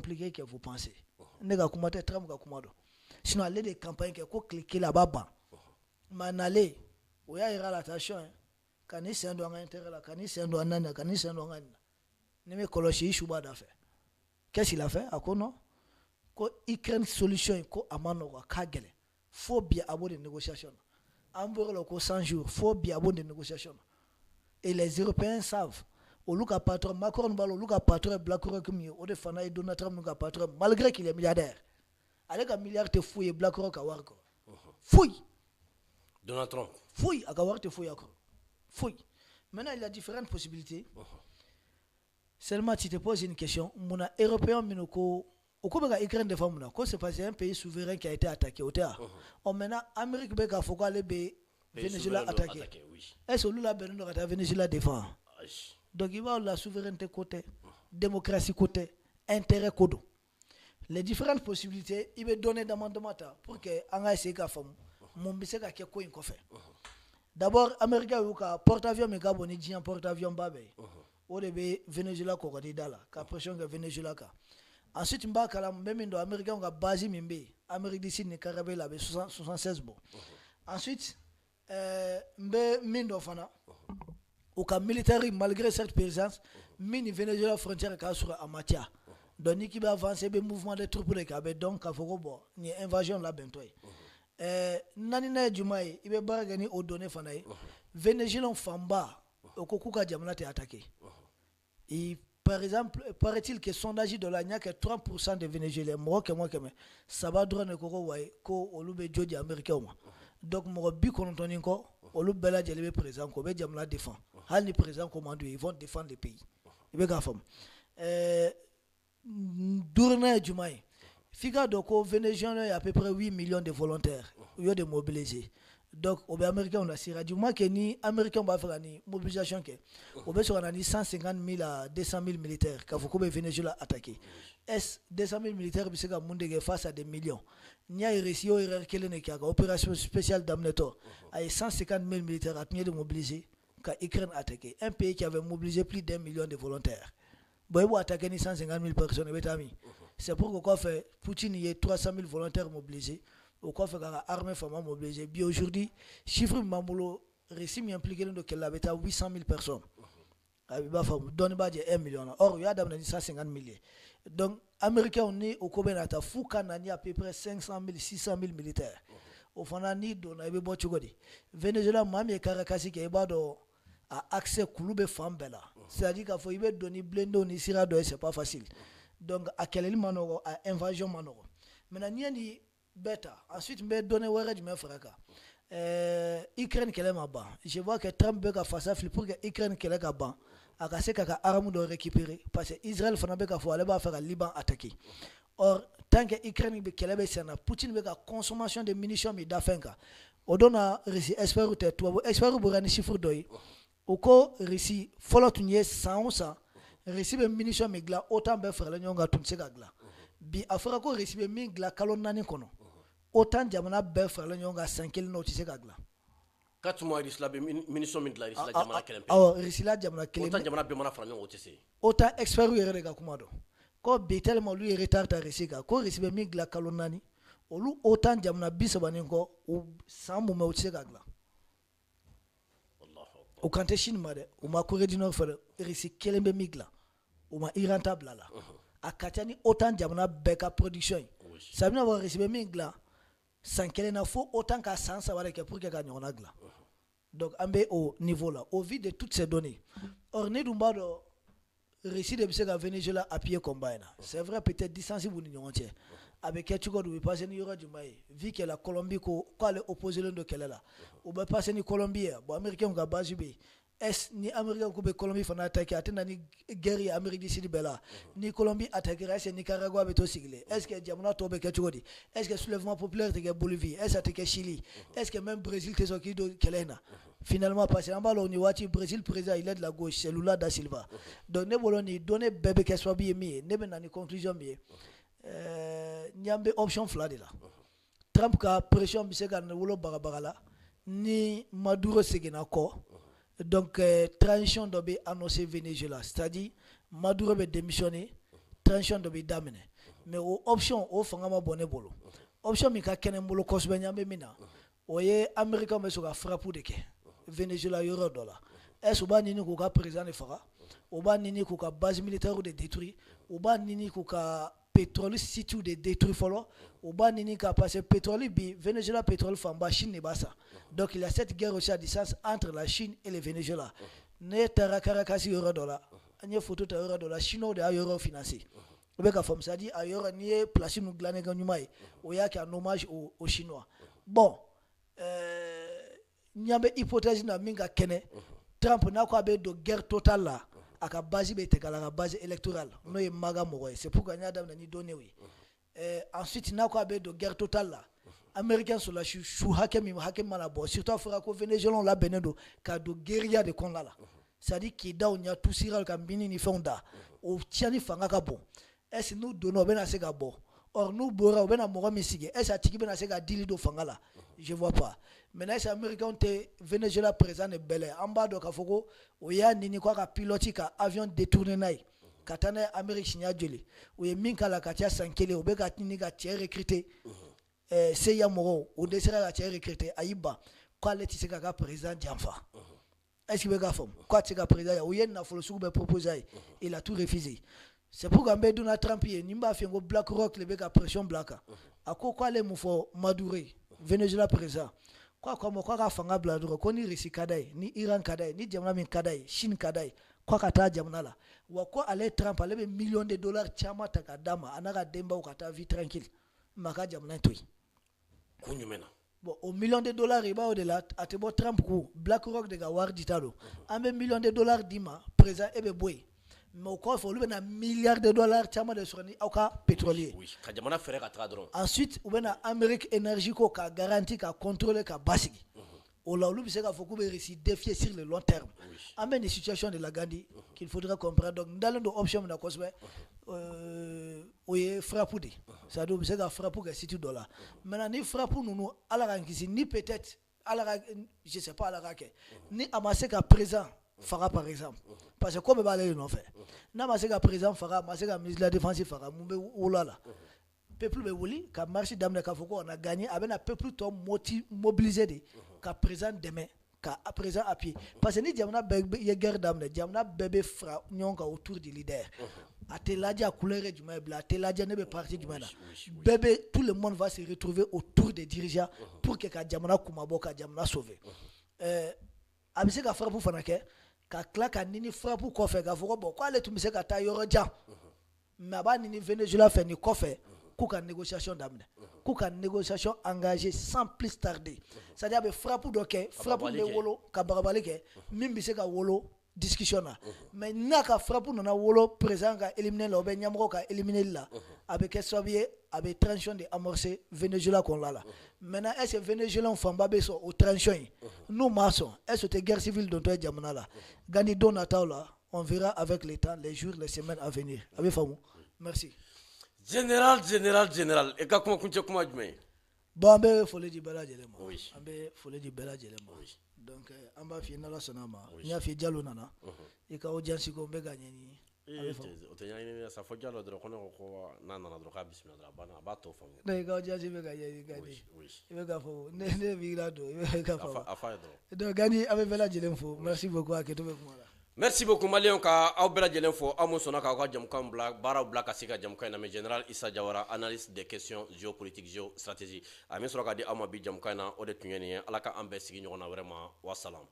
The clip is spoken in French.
compliqué que vous pensez. Nega kumate Trump ga kumado. Sinon aller des campagnes que ko cliquer là-bas ban. Manale oya ira l'attention. Kani sendo nga intérêt là, kani sendo nana, kani sendo nga. Neme koloshi shuba da fait. Qu'est-ce qu'il a fait? Akono ko Ukraine solution ko amano ka kagele. Faut bien avoir des négociations. Ambore ko 100 jours, faut bien avoir des négociations. Et les Européens savent. Au Luka patron, Macron balo Luka patron BlackRock comme au defana et Donald Trump Luka patron malgré qu'il est milliardaire. Avec un milliard de fouilles BlackRock à Warko. Fouille. Donald Trump. Fouille à Warko te fouille encore. Fouille. Maintenant il y a différentes possibilités. Seulement tu te poses une question, mon Européen minoko au Kobe Ukraine de femmes ko c'est parce un pays souverain qui a été attaqué au terre. On maintenant Amérique beka faut aller Venezuela attaqué. Est-ce que nous la besoin de Venezuela défend? Donc il va avoir la souveraineté côté, démocratie côté, intérêt côté. Les différentes possibilités, il va donner d'amendement pour que anga essaye ka femme, mon bise ka ko in ko fait. D'abord Américain ou ka porte-avions mais ka boni dian porte-avions babe. Au début Venezuela ko di dala, ka pression que Venezuela ka. Ensuite mba kala même indo Américain ka base mimbe, Amérique du Sud ne Carabé la 76 bon. Ensuite mbe mindo fana au cas militaire malgré cette présence mini Venezuela frontière ka sur Amatia donc qui va avancer be mouvement de troupes de Kabe donc ka foko bo ni invasion la bentoy nani na jumai ibe baragani o donné fanaye Venezuela famba au kokuka jamana te attaqué et par exemple paraît-il que sondage de la nya que 30% des Vénézuéliens moi que ça va drone ko way ko olube jodi américain donc mo bi konontoni ko olu bela jelebe président ko be jamla défend hal ni président commando ils vont défendre le pays ibe ga fam durna jumai figa do ko Vénézuélien il y a à peu près 8 millions de volontaires yo de mobiliser donc au américain on a sira du moins que ni américain va faire ni mobilisation que au be sur ni 150 000 à 200 000 militaires ka faut que Venezuela attaquer est 200 000 militaires bisega monde face à des millions nya réussi au kele ne ka opération spéciale d'Amneto ay 150 000 militaires à tenir de mobiliser ka Ukraine attaquer un pays qui avait mobilisé plus d'1 million de volontaires boy bo attaquer ni 150 000 personnes betami c'est pourquoi quoi fait Poutine y a 300 000 volontaires mobilisés au quoi fait l'armée femme mobilisée bien aujourd'hui chiffre mamolo récit impliqué dans quel avait 800 000 personnes abiba femme donne ba 1 million or il y a dans 150 000 donc américain on est au Kobenata Fouka nani à peu près 500 000 600 000 militaires au fanani don abe bo chugodi Venezuela mami Caracas qui est do a accès kulube fambela c'est-à-dire qu'il faut y donner blendo ni sira do c'est pas facile donc à quel manoro à invasion manoro maintenant ni bêta ensuite me donner wéré du me fraka Ukraine kele maba je vois que Trump beka face à flip pour que Ukraine kele ka ban aka se kaka arme do récupérer parce que Israël fana beka faut aller ba faire Liban attaquer or tant que Ukraine be kele be sana Poutine beka consommation de munitions mi dafenka odona resi espère te toi espère bo rani chiffre doy oko resi follow tunye 100 resi be munitions mi gla autant be frère nyonga tunse ka gla bi afra ko resi be mi gla kalon nani kono autant jamana be frère nyonga 5 no tise ka gla 4 mois risla be munitions mi gla risla jamana kelen risla jamana kelen autant jamana be mana frère nyonga tise autant expert yere ga kumado ko be tellement lui retard ta resi ka ko resi be mi gla kalon nani olu autant jamana biso banin ko o sambu me tise ka gla au kanté Chine made o ma Corée du Nord fere resi kelembe migla o ma irrentable là a katani autant jamana beka production ça vient avoir resi be migla sans qu'elle n'a faut autant qu'à 100 ça va que pour que gagne on a gla donc ambe au niveau là au vu de toutes ces données or ne dumba do récit de bisega Venezuela à pied combat c'est vrai peut-être distance vous n'y entier avec quelque chose de passer ni aura du mai vu que la Colombie ko le opposé l'un de quelle là ou ba passer ni Colombie bon américain ga base bi est ni américain ko be Colombie fana attaquer atena ni guerre Amérique du Sud bela ni Colombie attaquer c'est Nicaragua beto sigle est-ce que jamana to be quelque chose est-ce que soulèvement populaire de Bolivie est-ce que Chili est-ce que même Brésil te soki do kelena finalement passé en ballon ni wati Brésil président il est de la gauche c'est Lula da Silva donc ne boloni donner bébé que soit bien mi ne ben ni conclusion mi nyambe option fla de là Trump ka pression bisega na wolo barabara ni Maduro segena ko donc transition dobe annoncé Venezuela c'est-à-dire Maduro be démissionné transition dɔ bɛ daminɛ mais o option o fanga ma bɔ ne bolo option min ka kɛnɛ n bolo kosɛbɛ ɲan bɛ min na o ye américain bɛ sɔn ka frappe de kɛ Venezuela yɔrɔ dɔ la est-ce u b'a ɲini k'u ka président de faga u b'a ɲini k'u ka base militaire de détruire u b'a ɲini k'u ka pétrole site de détruire fɔlɔ u b'a ɲini ka parce que pétrole bi Venezuela pétrole fanba Chine de b'a san donc il y a cette guerre aussi à distance entre la Chine et le Venezuela ne taara Caracas yɔrɔ dɔ la an ye photo ta yɔrɔ dɔ la Chinois de y'a yɔrɔ financé o bɛ ka faamu c'est à dire a yɔrɔ n'i ye place ninnu dilannen kɛ ɲuman ye o y'a kɛ en hommage aux Chinois bon ɲan bɛ hypothèse na min ka kɛnɛ Trump n'a ko a bɛ don guerre totale la a ka base bɛ tigɛ a la a ka base électorale n'o ye MAGA mɔgɔ ye c'est pourquoi n y'a daminɛ ni données ye ensuite n'a ko a bɛ don guerre totale la américain sɔrɔla su hakɛ min mana bɔ surtout a fɔra ko Vénézuéliens labɛnnen don ka don guérilla de kɔnɔna la c'est à dire k'i da u ɲɛ tusira ka mini ni fɛnw da o tiɲɛni fanga ka bon est-ce n'u donna o bɛna se ka bɔ or n'u bɔra o bɛna mɔgɔ min sigi est-ce a tigi bɛna se ka dili don fanga la je vois pas maintenant est-ce américain tɛ Venezuela président de bɛlɛ an b'a dɔn k'a fɔ ko o y'a ɲini k'a ka pilote ka avion détourné n'a ye ka taa n'a ye Amérique siɲɛ joli o ye min k'a la ka taa san kelen o bɛ ka ɲini ka cɛ recruter CIA mɔgɔw o dɛsɛra ka cɛ recruter a y'i ban k'ale tɛ se k'a ka président janfa est-ce que bɛ k'a faamu k'a tɛ se ka président o ye nafolo sugu bɛɛ proposé a ye il a tout refusé c'est pourquoi n bɛ Donald Trump ye ni n b'a fɛ ko BlackRock le bɛ ka pression bila a kan a ko k'ale mun fɔ Maduro ye Venezuela président k'a ko a ma k'a ka fanga bila dɔrɔn ko ni Russie ka d'a ye ni Iran ka d'a ye ni jamana min ka d'a ye Chine ka d'a ye k'a ka taa jamana la wa ko ale Trump ale bɛ millions de dollars caman ta k'a d'a ma a n'a ka denbaw ka taa vie tranquille mais a ka jamana to yen ko jumɛn na bon o millions de dollars i b'a o de la a tɛ bɔ Trump ko BlackRock de ka wari dita don an bɛ millions de dollars d'i ma président e bɛ bɔ yen mais o kɔfɛ olu bɛna milliards de dollars caman de sɔrɔ ni aw ka pétrolier ka jamana fɛrɛ ka taga dɔrɔn ensuite u bɛna Amérique énergie ko ka garantie ka contrôler ka basigi o la olu bɛ se k'a fɔ k'u bɛ Russie défier sur le long terme an bɛ nin situation de la Gandhi qu'il faudrait comprendre donc n dalen don option min na kosɛbɛ o ye frappe de c'est à dire u bɛ se ka frappe kɛ site dɔ la maintenant ni frappe ninnu ala k'an kisi ni peut-être ala ka je sais pas ala k'a kɛ ni a ma se ka président faga par exemple parce que ko bɛɛ b'ale de nɔfɛ n'a ma se ka président faga a ma se ka ministre de la défense faga mun bɛ wolo a la peuple bɛ wuli ka marche daminɛ k'a fɔ ko on a gagné a bɛna peuple tɔ mobiliser de ka président dɛmɛ ka président appuyer parce que ni jamana bɛɛ ye guerre daminɛ jamana bɛɛ bɛ fara ɲɔgɔn kan autour du leader a tɛ lajɛ a couleur ye jumɛn ye bilen a tɛ lajɛ ne bɛ parti jumɛn na bɛɛ bɛ tout le monde va se retrouver autour des dirigeants pour que ka jamana kumabɔ ka jamana sauver a bɛ se ka frappe fana kɛ ka tila ka ɲini frappe kɔfɛ k'a fɔ ko bon k'ale tun bɛ se ka taa yɔrɔ jan mais a b'a ɲini Venezuela fɛ nin kɔfɛ k'u ka négociation daminɛ k'u ka négociation engagée sans plus tarder c'est-à-dire a bɛ frappe dɔ kɛ frappe bɛ wolo ka bagabali kɛ min bɛ se ka wolo discussion na mais n'a ka frappe nana wolo président ka éliminer la ou bien ɲɛmɔgɔ ka éliminer la a bɛ kɛ sababu ye a bɛ transition de amorcer Venezuela kɔnɔna la maintenant est-ce que Venezuela fanba bɛ sɔn o transition ye n'u m'a sɔn est-ce que o tɛ guerre civile dontɔ ye jamana la Gandhi don nataw la on verra avec le temps les jours les semaines à venir a bɛ faamu merci. général e ka kuma kuncɛ kuma jumɛn ye bon an bɛ foli di bɛɛ lajɛlen ma an bɛ foli di bɛɛ lajɛlen ma donc an b'a f'i ye n'Ala sɔnna ma n y'a f'i ye Jalo nana i ka audience ko n bɛ ka ɲɛɲini o tɛ ɲɛɲini sa fɔ Jalo dɔrɔn ko ne ko n'a nana dɔrɔn k'a bisimila dɔrɔn a banna a b'a tɔ faamu non i ka audience bɛ ka ɲɛɲini Gani i bɛ k'a fɔ ne b'i la don i bɛ ka fɔ a f'a ye dɔrɔn donc Gani an bɛ bɛɛ lajɛlen fo merci beaucoup a kɛtɔ bɛ kuma la. Merci beaucoup Malien ka aw bɛɛ lajɛlen fo aw mun sɔnna k'aw ka jamukan bila baaraw bila ka se ka jamukan in na mais général Issa Jawara analyste des questions géopolitiques géostratégie a min sɔrɔ ka di aw ma bi jamukan in na o de tun ye nin ye Ala ka an bɛɛ sigi ɲɔgɔn na wɛrɛ ma wa salam.